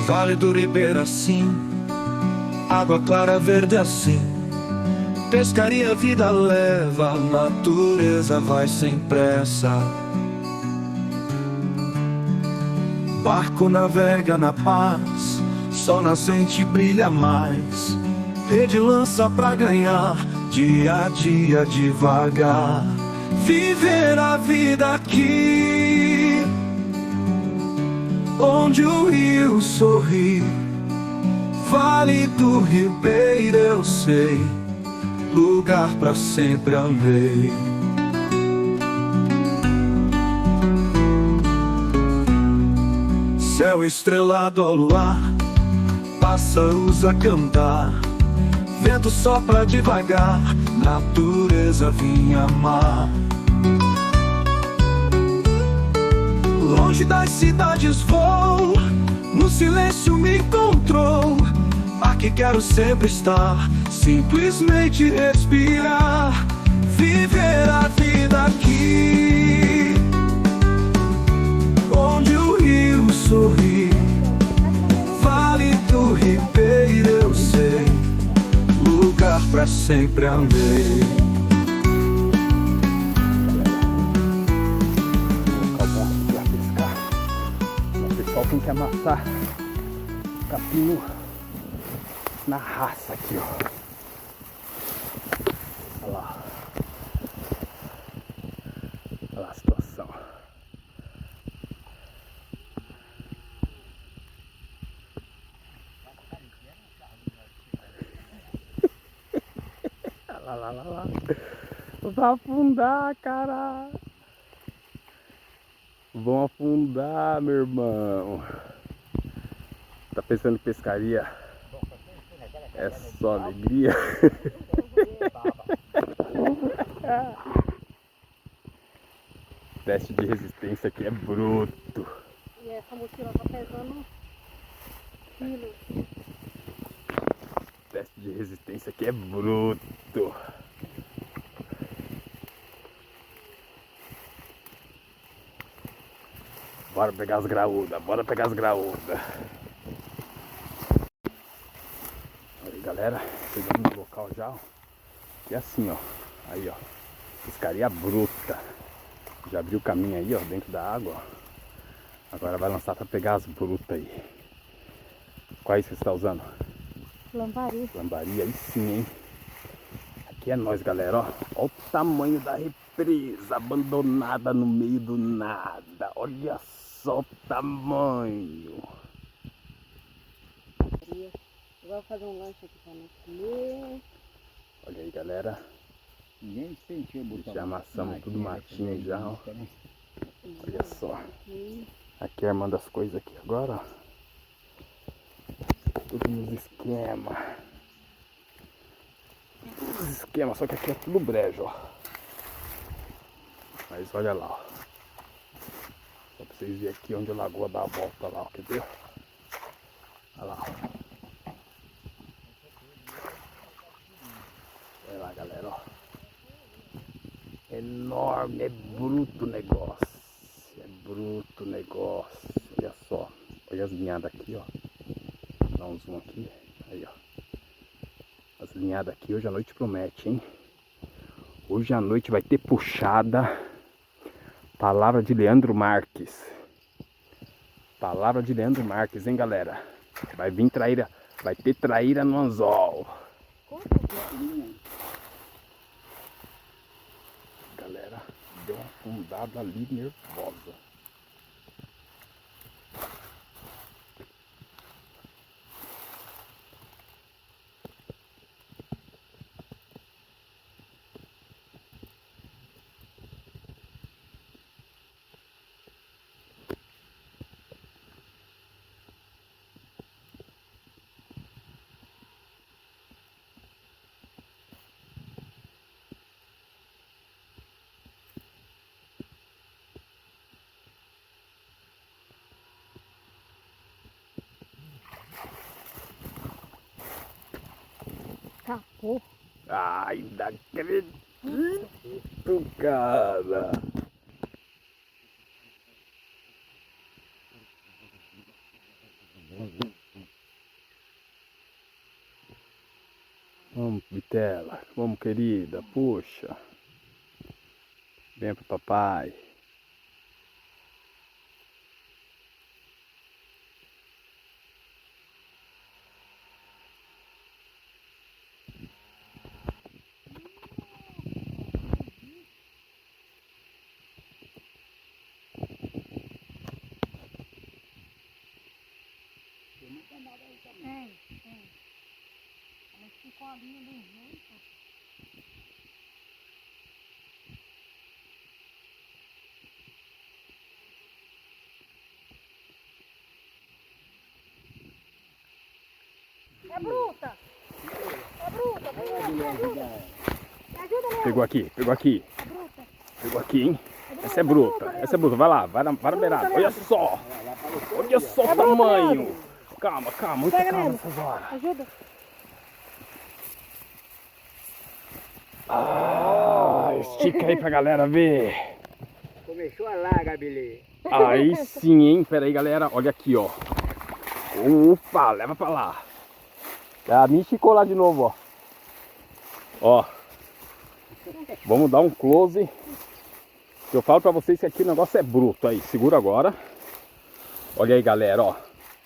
Vale do Ribeira assim, água clara verde assim. Pescaria vida leva, a natureza vai sem pressa. Barco navega na paz, sol nascente brilha mais. Rede lança pra ganhar, dia a dia devagar. Viver a vida aqui, onde o rio sorri. Vale do Ribeira eu sei, lugar pra sempre amei. Céu estrelado ao luar, pássaros a cantar. Vento sopra devagar, natureza vinha amar. Longe das cidades vou, no silêncio me encontrou. Aqui quero sempre estar, simplesmente respirar. Viver a vida aqui, onde o rio sorri. Vale do Ribeira eu sei, lugar pra sempre amei. O pessoal tem que amassar o capim na raça aqui, ó. Olha lá. Olha lá a situação. Lá. Vai afundar, cara. Vão afundar, meu irmão. Tá pensando em pescaria? É só alegria. Teste de resistência aqui é bruto. E essa mochila tá pesando quilos. Teste de resistência aqui é bruto. Bora pegar as graúdas, bora pegar as graúdas. Aí galera, chegamos no local já, ó. E assim, ó. Aí, ó. Pescaria bruta. Já abriu o caminho aí, ó, dentro da água, ó. Agora vai lançar pra pegar as brutas aí. Quais você está usando? Lambari. Lambari, aí sim, hein? Aqui é nós, galera, ó. Olha o tamanho da represa abandonada no meio do nada. Olha só o tamanho. Eu vou fazer um lanche aqui pra nós comer. Olha aí, galera. Ninguém sentiu botar. Já amassamos tudo matinho já, ó. Olha só. Aqui. Aqui armando as coisas aqui agora, ó. Tudo nos esquemas. Tudo nos esquemas, só que aqui é tudo brejo, ó. Mas olha lá, ó. Só pra vocês verem aqui onde a lagoa dá a volta lá, ó. Quer ver? Olha lá, ó. Olha lá, galera, ó. Enorme, é bruto o negócio. É bruto o negócio. Olha só. Olha as linhadas aqui, ó. Vou dar um zoom aqui. Aí, ó. As linhadas aqui hoje à noite promete, hein? Hoje à noite vai ter puxada. Palavra de Leandro Marques. Palavra de Leandro Marques, hein, galera? Vai vir traíra. Vai ter traíra no anzol. Galera, deu uma afundada ali nervosa. Acabou. Ai, não acredito, cara. Vamos, Bitela. Vamos, querida. Puxa. Vem pro papai. Tem. Mas ficou a linha do jeito. É bruta! É bruta! Me ajuda! Me ajuda, Leandro! Pegou aqui. É bruta! Pegou aqui, hein? Essa é bruta. Essa é bruta. Vai lá, vai na beirada. Olha só. Olha só o tamanho. Calma, muita Pega, calma Leandro. nessas horas. Ajuda! Estica aí pra galera ver. Começou a larga, Billy. Aí sim, hein? Pera aí, galera. Olha aqui, ó. Opa, leva pra lá. A minha esticou lá de novo, ó. Ó. Vamos dar um close. Eu falo pra vocês que aqui o negócio é bruto. Aí, segura agora. Olha aí, galera, ó.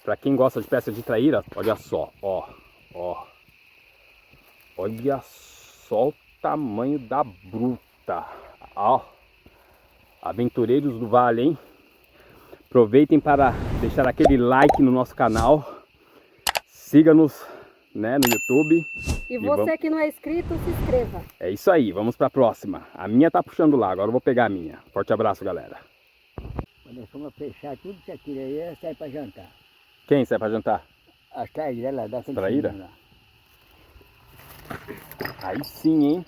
Pra quem gosta de peça de traíra, olha só, ó. Olha só o tamanho da bruta. Ó. Aventureiros do Vale, hein? Aproveitem para deixar aquele like no nosso canal. Siga-nos, né, no YouTube. E você que não é inscrito, se inscreva. É isso aí, vamos para a próxima. A minha tá puxando lá, agora eu vou pegar a minha. Forte abraço, galera. Quando nós fomos fechar tudo isso aqui aí, ela sai pra jantar. Quem sai para jantar? As traíras lá da Traíra? lá. Aí sim, hein?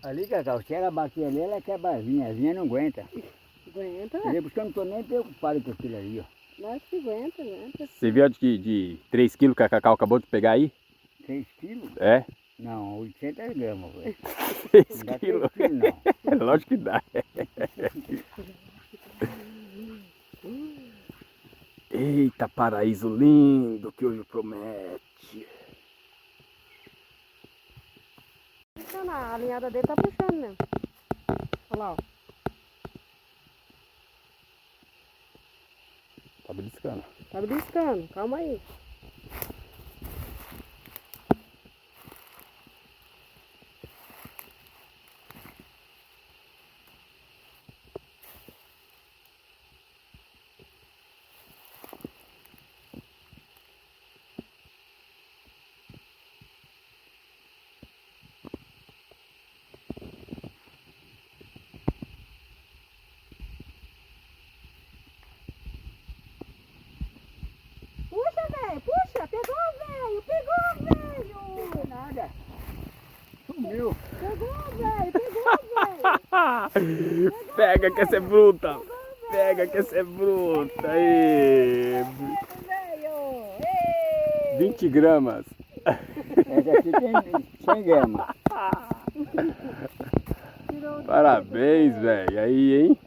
Ali, Cacau, se ela bater ali, ela quebra a vinha não aguenta. Aguenta, Entendeu? Porque eu não tô nem preocupado com aquilo ali, ó. Nós que aguenta. Você viu a de 3 quilos que a Cacau acabou de pegar aí? 3 quilos? É? Não, 800 gramas, velho. 3 Não dá 3 quilos. quilos, não. É lógico que dá. Eita, paraíso lindo que hoje promete. A alinhada dele tá puxando mesmo. Olha lá, ó. Tá beliscando. Tá beliscando, calma aí. Puxa, velho, puxa, pegou, velho. Nada. Sumiu. Pegou, velho. Pega que essa é bruta. Pega que essa é bruta. Aí. Velho. 20 gramas. Essa aqui tem 100 gramas. Parabéns, velho. Aí, hein?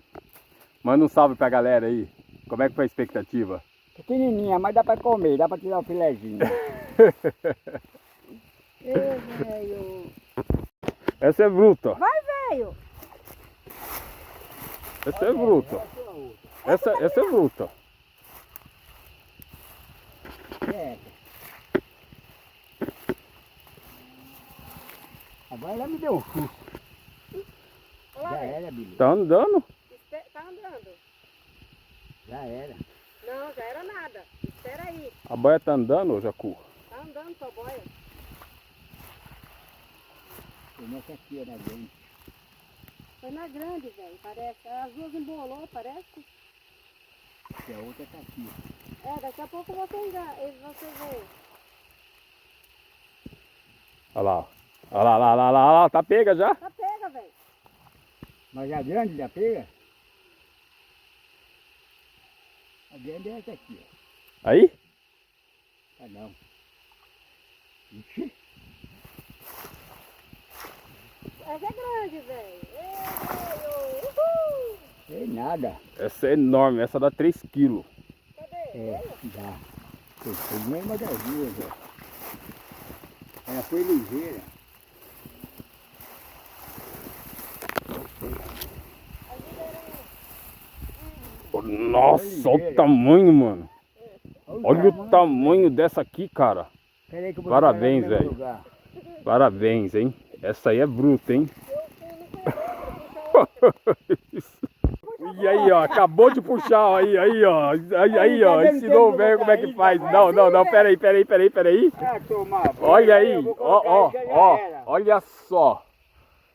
Manda um salve pra galera aí. Como é que foi a expectativa? Pequenininha, mas dá pra comer, dá pra tirar o filezinho. Velho. Essa é bruta. Vai, velho. Essa é bruta. Essa é bruta. É. Agora ela me deu um susto. Olha Já lá, velho. era, Billy. Tá andando? Tá andando. Já era. Não, já era nada. Espera aí. A boia tá andando, Jacu? Tá andando sua boia. Começa aqui, na grande. Foi na grande, velho, parece. As duas embolou, parece. E a outra tá aqui. É, daqui a pouco você vê. Olha lá. Olha lá. Tá pega já? Tá pega, velho. Mas a grande da pega? A grande é essa aqui, ó. Aí? Ah, não. Ixi. Essa é grande, velho. Ei, velho. Uhul. Tem nada. Essa é enorme. Essa dá 3 quilos. Cadê? É, dá. Foi nenhuma das duas, ó. Ela foi ligeira. Nossa, olha o tamanho, mano. Olha o tamanho dessa aqui, cara. Peraí que eu vou Parabéns, jogar no velho. lugar. Parabéns, hein? Essa aí é bruta, hein? E aí, ó, acabou de puxar, ó, aí, ó. Aí, ó, ensinou o velho como é que faz. Não, peraí. Ah, tomar banho, Olha aí, eu vou ó, colocar ó, isso, já ó. era. Olha só.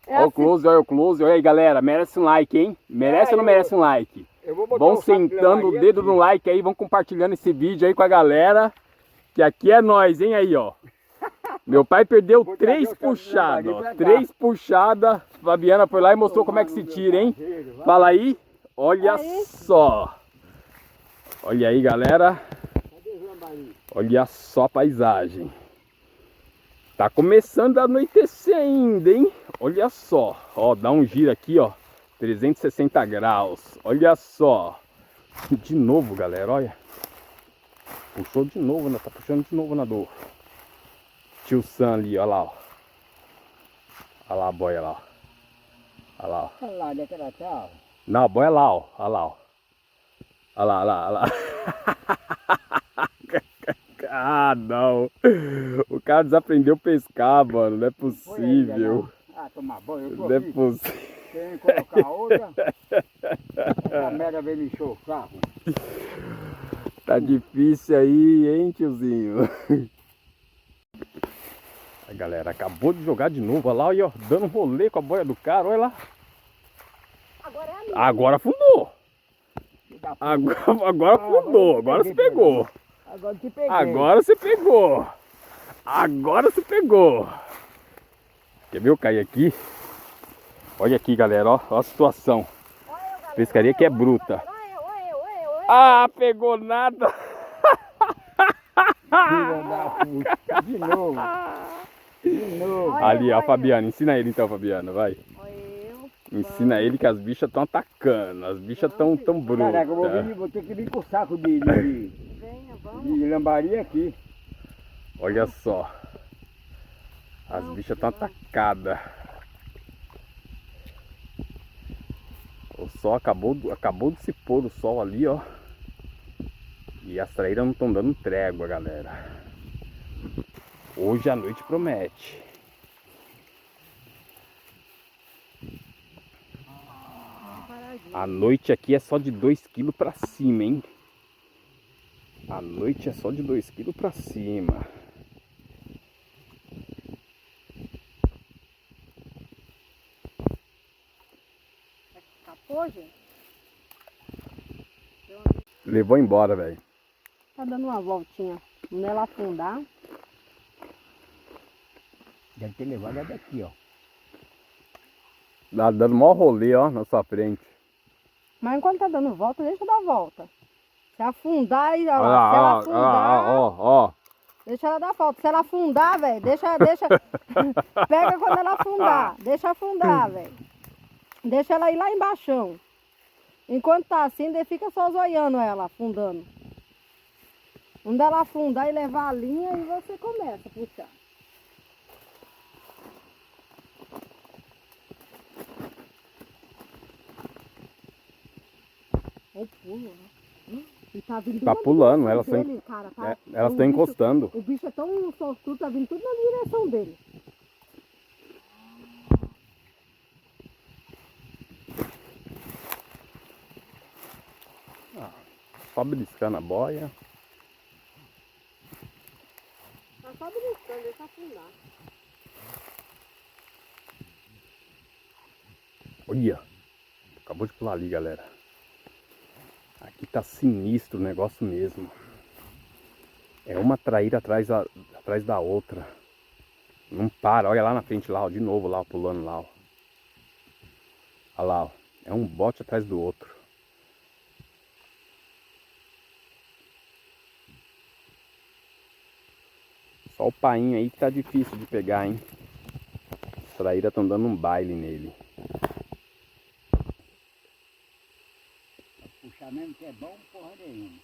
É Olha o assim. close, olha o close. Olha aí, galera, merece um like, hein? Merece ou não merece um like? Eu vou botar Vão o saco de sentando o lambaria dedo aqui. no like aí, vão compartilhando esse vídeo aí com a galera. Que aqui é nós, hein, aí, ó. Meu pai perdeu Vou trazer 3 o saco de puxadas, lambaria ó. pra cá. 3 puxadas. Fabiana foi lá e mostrou como é que se tira, hein? Fala aí. Olha só. Olha aí, galera. Cadê os lambaria? Olha só a paisagem. Tá começando a anoitecer ainda, hein? Olha só. Ó, dá um giro aqui, ó. 360 graus. Olha só. De novo, galera, olha. Puxou de novo, né? Tá puxando de novo na dor. Tio Sam ali, olha lá, ó. Olha lá a boia lá, ó. Olha lá, ó. Olha lá, onde é que ela tá? Ó. Não, a boia é lá, ó. Olha lá, ó. Olha lá, olha lá, olha lá. Ah, não. O cara desaprendeu a pescar, mano. Não é Foi ainda, possível. não. Ah, tomar banho, eu tô Não é aqui possível. querendo colocar outra. Essa merda veio me encher o carro. Tá difícil aí, hein, tiozinho? A galera acabou de jogar de novo. Olha lá, olha, ó, dando um rolê com a boia do cara. Olha lá. Agora é a minha. Agora afundou. Filho da puta. Agora afundou. Agora você pegou. Agora te peguei. Agora você pegou. Agora você pegou. Quer ver eu cair aqui? Olha aqui, galera, ó, ó a situação. Pescaria que é bruta. Olha. Ah, pegou nada. Filho da puta. De novo. De novo. Olha, Ali, ó, olha. Fabiana. Ensina ele então, Fabiana, vai. Olha eu. Ensina ele que as bichas estão atacando. As bichas estão tão brutas. Caraca, eu vou ter que vir com o saco Venha, vamos. de lambaria aqui. Olha só. As bichas estão atacadas. O sol acabou de se pôr o sol ali, ó. E as traíras não estão dando trégua, galera. Hoje a noite promete. A noite aqui é só de 2 kg pra cima, hein? A noite é só de 2 kg pra cima. Acabou, gente? Levou embora, velho. Tá dando uma voltinha. Não ela afundar. Deve ter levado ela daqui, ó. Tá dando maior rolê, ó, na sua frente. Mas enquanto tá dando volta, deixa eu dar volta. Se afundar, olha Olha lá, se ela lá, ó, afundar, ó, ó. deixa ela dar volta. Se ela afundar, velho, deixa. Pega quando ela afundar. Deixa afundar, velho. Deixa ela ir lá embaixo. Enquanto tá assim, daí fica só zoiando ela, afundando. Quando ela afundar e levar a linha, aí você começa a puxar. Olha o pulo, né? E tá vindo Tá tudo na pulando, direção elas tão dele, cara, tá? elas O estão bicho- encostando. O bicho é tão sortudo, tá vindo tudo na direção dele. Só beliscando a boia. Tá só brincando, deixa afundar. Olha. Acabou de pular ali, galera. Aqui tá sinistro o negócio mesmo. É uma traíra atrás da outra. Não para. Olha lá na frente lá, ó, de novo lá, ó, pulando lá, ó. Olha lá, ó. É um bote atrás do outro. Só o painho aí que tá difícil de pegar, hein? As traíras estão dando um baile nele. Puxar mesmo que é bom, porra nenhuma.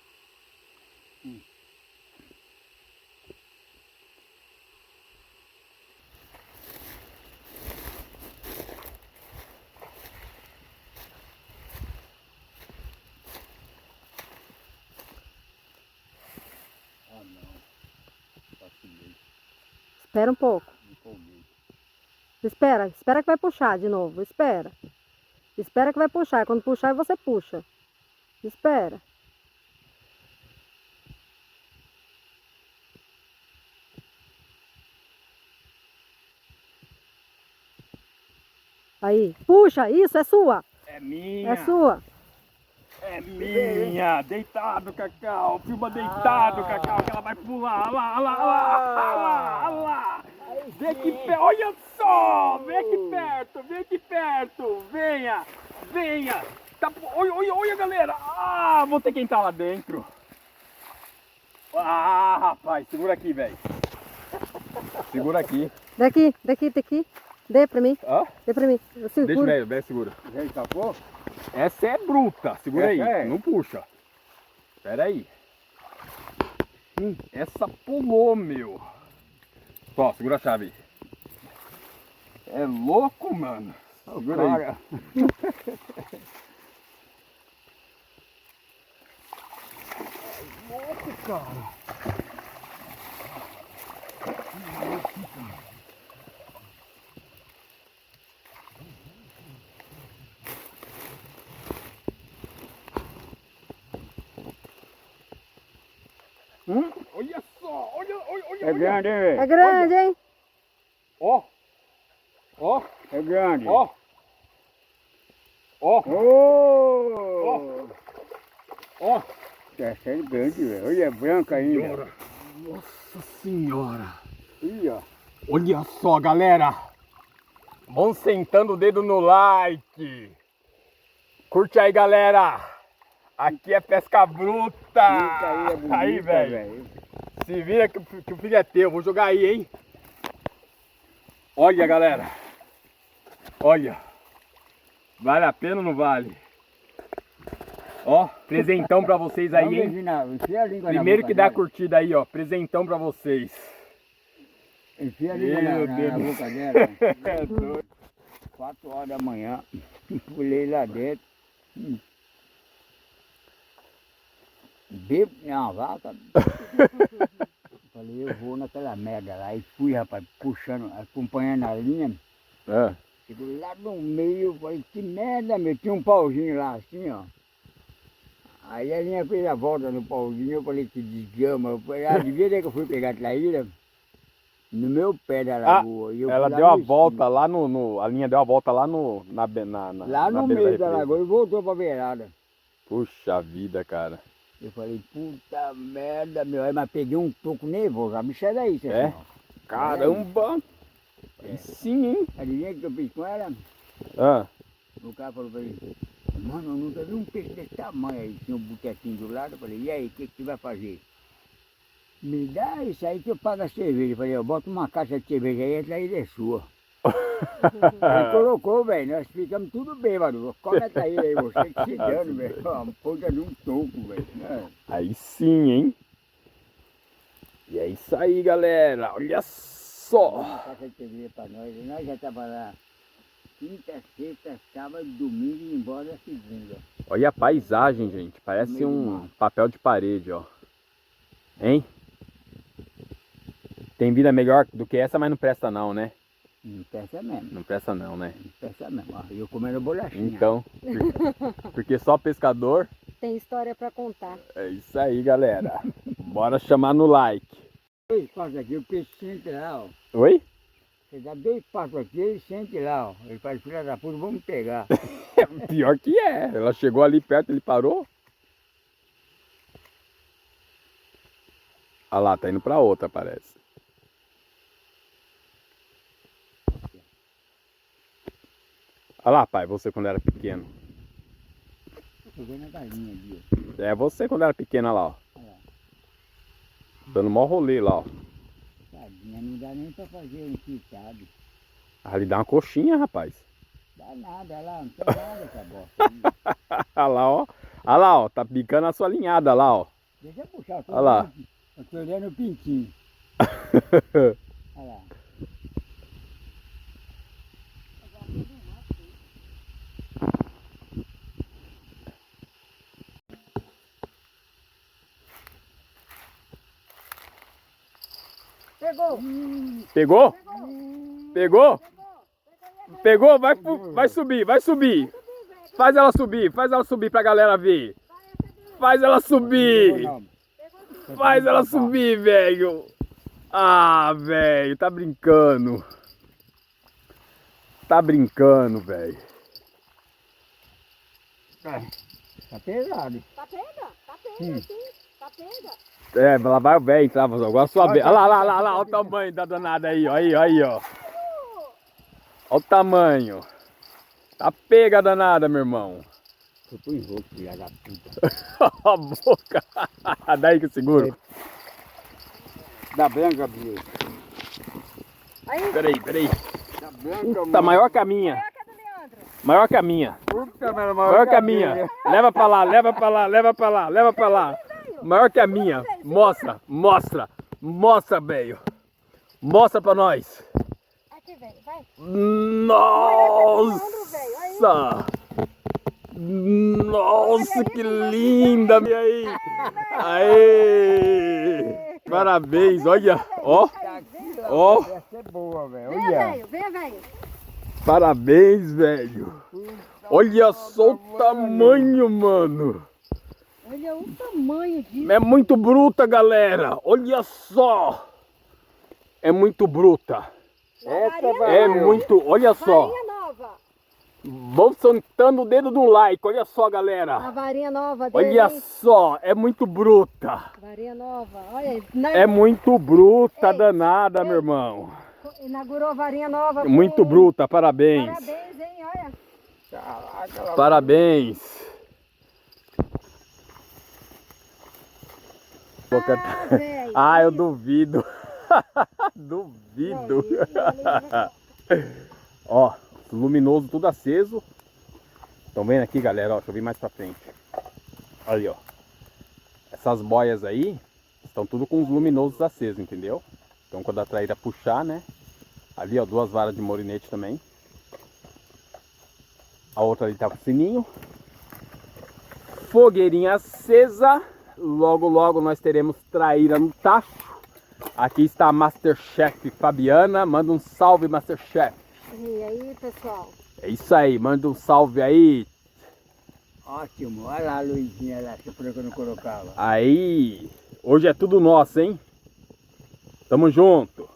Espera um pouco. Espera que vai puxar de novo. Espera. Espera que vai puxar. Quando puxar, você puxa. Espera. Aí, puxa, isso, é sua. É minha. É sua. É minha. Deitado, Cacau. Filma deitado, Cacau, que ela vai pular. Olha lá, olha lá, olha lá, olha lá, olha lá. Vem aqui perto, olha só. Vem aqui perto, vem aqui perto. Venha, venha. Tá, olha, olha, olha, galera. Ah, vou ter que entrar lá dentro. Ah, rapaz, segura aqui, velho. Segura aqui. Daqui. Dê pra mim. Hã? Dê pra mim. Eu seguro. Deixa o velho, velho, segura. Já escapou? Essa é bruta. Segura aí, Essa é? não puxa. Espera aí. Essa pulou, meu. Ó, segura a chave aí. É louco, mano. Segura aí. Cara, Louco, cara. Olha só, olha, olha, olha. é grande, hein, velho? É grande, hein? Ó, ó, É grande. ó. Ó, Ô! ó. Essa é grande, velho. Olha, é branca ainda. Senhora. Nossa senhora. Ih, ó. Olha só, galera. Vão sentando o dedo no like. Curte aí, galera. Aqui é pesca bruta. Eita, aí é bonita, Aí, velho. Se vira que o filho é teu. Vou jogar aí, hein. Olha, galera. Olha. Vale a pena ou não vale? Ó, presentão pra vocês aí, hein. Enfia a língua na Primeiro boca que dá a dela. curtida aí, ó. Presentão pra vocês. Enfia a língua Meu na Deus. boca dela. É doido. 4 horas da manhã. Pulei lá dentro. Bebo uma vaca. Falei, eu vou naquela merda lá. E fui, rapaz, puxando, acompanhando a linha. É. Chegou lá no meio, falei, que merda, meu. Tinha um pauzinho lá, assim, ó. Aí a linha fez a volta no pauzinho, eu falei, que desgrama. Eu falei, devia ter que eu fui pegar a traíra no meu pé da lagoa. E eu Ela fui lá deu a no volta lá no. A linha deu a volta lá no. Na lá na no beira meio da represa. lagoa e voltou pra beirada. Puxa vida, cara. Eu falei, puta merda, meu. Aí, mas peguei um toco nervoso. A bicha era isso, É? assim, ó. Caramba! Aí sim, hein? Adivinha o que eu fiz com ela? Ah, O cara falou pra ele, mano, eu nunca vi um peixe desse tamanho aí. Tinha um botequinho do lado. Eu falei, e aí, o que você vai fazer? Me dá isso aí que eu pago a cerveja. Eu falei, eu boto uma caixa de cerveja aí, essa aí é sua. Ele colocou, velho, nós ficamos tudo bêbado. Come essa aí, você que se dando, velho. Uma ponta de um toco, velho. aí sim, hein? E é isso aí, galera. Olha só. Uma caixa de cerveja pra nós já tava lá quinta, sexta, sábado, domingo e embora segunda. Olha a paisagem, gente. Parece Meio do um mato. papel de parede, ó. Hein? Tem vida melhor do que essa, mas não presta não, né? Não peça mesmo, Não presta não, né? não peça mesmo. Ó, eu comendo bolachinha. Então, porque só pescador. Tem história pra contar. É isso aí, galera. Bora chamar no like. 2 passos aqui, o peixe sente lá, ó. Oi? Você dá 2 passos aqui, ele sente lá, ó. Ele faz, filha da puta, vamos pegar. Pior que é. Ela chegou ali perto, ele parou. Ah lá, tá indo pra outra, parece. Olha lá, pai, você quando era pequeno. Tô vendo a galinha ali, ó. É você quando era pequena lá, ó. Olha lá. Dando mó rolê lá, ó. Tadinha, não dá nem pra fazer um quitado. Ali dá uma coxinha, rapaz. Dá nada, olha lá, não tem nada essa bosta aí. Olha lá, ó. Olha lá, ó. Tá picando a sua linhada lá, ó. Deixa eu puxar, eu tô Olha lá. olhando- eu tô olhando o pintinho. Olha lá. Pegou. Pegou? Pegou? Pegou? Vai subir, vai subir. Faz ela subir pra galera ver. Faz ela subir. Faz ela subir, velho. Ah, velho, tá brincando. Tá brincando, velho. Tá pesado. Tá pega, sim. Tá pega. É, lá vai o velho entrar, agora sua vez. Olha lá, olha o tamanho da danada aí, ó. Aí, ó. Olha o tamanho. Tá pega a danada, meu irmão. Eu tô em roupa, filha da puta. A boca. Daí que eu seguro. Da branca, Bia. Aí, Peraí. Da branca, Tá maior que a minha. maior que a do Leandro. Maior que a minha. Puta, Maior que a minha. Leva pra lá. Maior que a minha. Mostra, velho. Mostra pra nós. Aqui, velho, vai. Nossa! Nossa, que linda! E aí? Aê! Parabéns, olha! Ó! Ó! Essa é boa, velho. Venha, velho. Parabéns, velho! Olha só o tamanho, mano! Olha o tamanho disso. É muito bruta, galera! Olha só! É muito bruta! É muito... Olha só! Varinha nova. Vão sentando o dedo no like, olha só, A galera! varinha nova dele. Olha hein? só, é muito bruta! Varinha nova. Olha, É muito bruta, Ei, danada, ei. meu irmão. inaugurou a varinha nova. Muito bruta, parabéns. Parabéns, hein? Olha. Caraca, Parabéns. velho. Ah, eu duvido. Duvido. Ó, luminoso tudo aceso. Estão vendo aqui, galera? Ó, deixa eu vir mais pra frente. Aí, ó. Essas boias aí estão tudo com os luminosos acesos, entendeu? Então quando a traíra puxar, né? Ali, ó, 2 varas de morinete também. A outra ali tá com o sininho. Fogueirinha acesa. Logo, logo nós teremos traíra no tacho. Aqui está a Masterchef Fabiana. Manda um salve, Masterchef. E aí, pessoal? É isso aí, manda um salve aí. ótimo. Olha lá a luzinha lá, que eu não colocava. Aí, hoje é tudo nosso, hein? Tamo junto.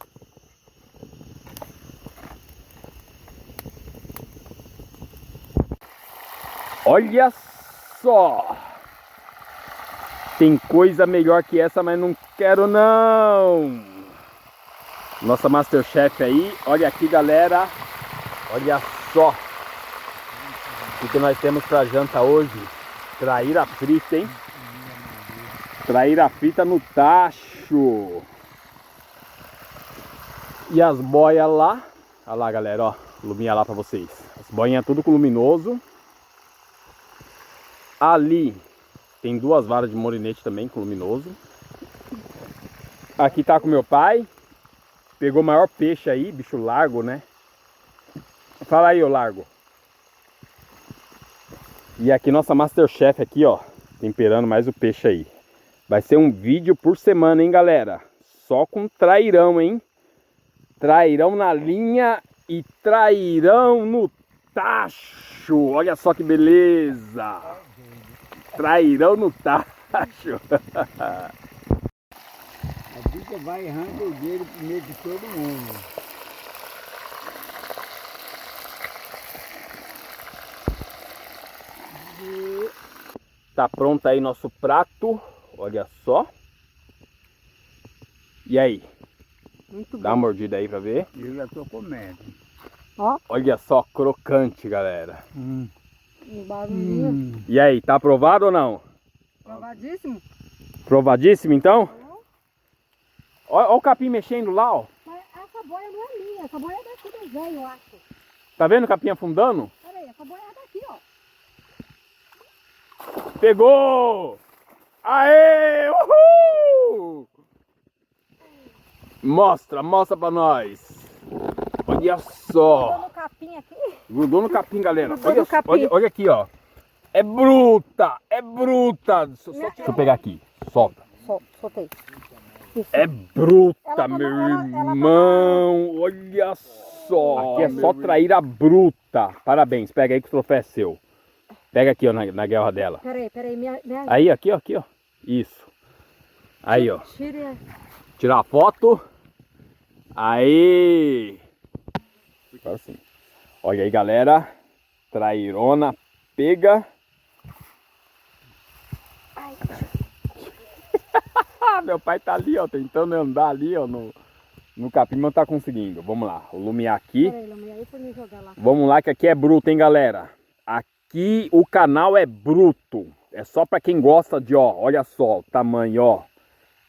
Olha só. Tem coisa melhor que essa, mas não quero não. Nossa Masterchef aí. Olha aqui, galera. Olha só. O que nós temos pra janta hoje? Traíra frita, hein? Traíra frita no tacho. E as boias lá. Olha lá, galera, ó. Luminha lá pra vocês. As boinhas tudo com luminoso. Ali tem 2 varas de morinete também com luminoso. Aqui tá com meu pai. Pegou o maior peixe aí, bicho largo, né? Fala aí, ô largo. E aqui nossa Masterchef aqui, ó. Temperando mais o peixe aí. Vai ser um vídeo por semana, hein, galera? Só com trairão, hein? Trairão na linha e trairão no tacho. Olha só que beleza. Trairão no tacho. A bicha vai errando o dinheiro primeiro de todo mundo. Tá pronto aí nosso prato. Olha só. E aí? Muito Dá uma mordida aí pra ver. Eu já tô comendo. Ó, Olha só, crocante, galera. um barulhinho. E aí, tá aprovado ou não? Provadíssimo. Provadíssimo, então? Olha o capim mexendo lá, ó. Mas essa boia não é minha, essa boia é daqui do velho, eu acho. Tá vendo o capim afundando? Pera aí, essa boia é daqui, ó. Pegou! Aê! Uhul! Mostra pra nós. Olha Tô só. no capim aqui. Grudou no capim, galera. Grudou Olha, no capim. olha aqui, ó. É bruta, é bruta. Deixa eu pegar aqui. Solta. Soltei. É bruta, Ela tá meu ela tá irmão. Olha só. Aqui é só traíra bruta. Parabéns. Pega aí que o troféu é seu. Pega aqui, ó, na guerra dela. Peraí, minha... Aí, aqui, ó, aqui, ó. Isso. Aí, ó. Tira... Tirar a foto. Aí. Agora sim. Olha aí, galera. Trairona pega. Ai, Meu pai tá ali, ó, tentando andar ali, ó, no capim, mas não tá conseguindo. Vamos lá, vou lumiar aqui. peraí, Lumia, aí pra me jogar lá. Vamos lá, que aqui é bruto, hein, galera. Aqui o canal é bruto. É só pra quem gosta de, ó, olha só o tamanho, ó.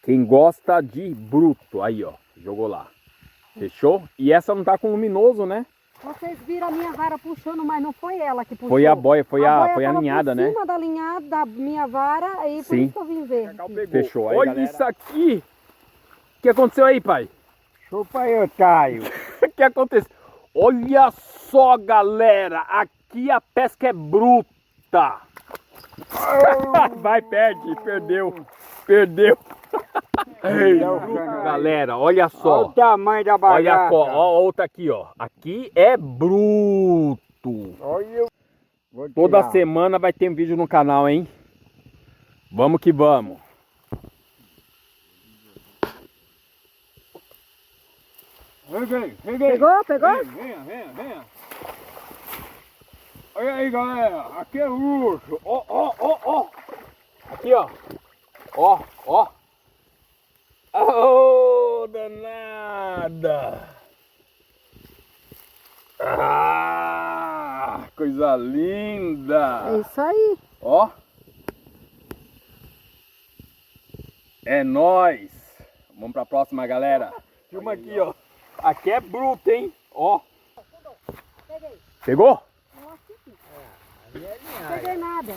Quem gosta de bruto. Aí, ó, jogou lá. Fechou? E essa não tá com luminoso, né? Vocês viram a minha vara puxando, mas não foi ela que puxou. Foi a boia, foi a tava ninhada, por né? cima da linhada da minha vara, aí por Sim. isso que eu vim ver. Fechou aí, olha galera. Isso aqui. O que aconteceu aí, pai? Chupa aí, otário. O que aconteceu? Olha só, galera. Aqui a pesca é bruta. Vai, perde. Perdeu. Perdeu. Ei, galera, olha Olha só. o tamanho da Olha bagaça. só, ó, outra aqui, ó. Aqui é bruto. Olha. Vou Toda tirar. semana vai ter um vídeo no canal, hein? Vamos que vamos. Peguei. Pegou? Venha. Olha aí, galera. Aqui é urso. Ó. Aqui, ó. Ó. Oh, danada. Ah, coisa linda. É isso aí. Ó. É nóis. Vamos pra próxima, galera. Filma aqui, ó. Aqui é bruto, hein? Ó. Peguei. Pegou? Não peguei nada.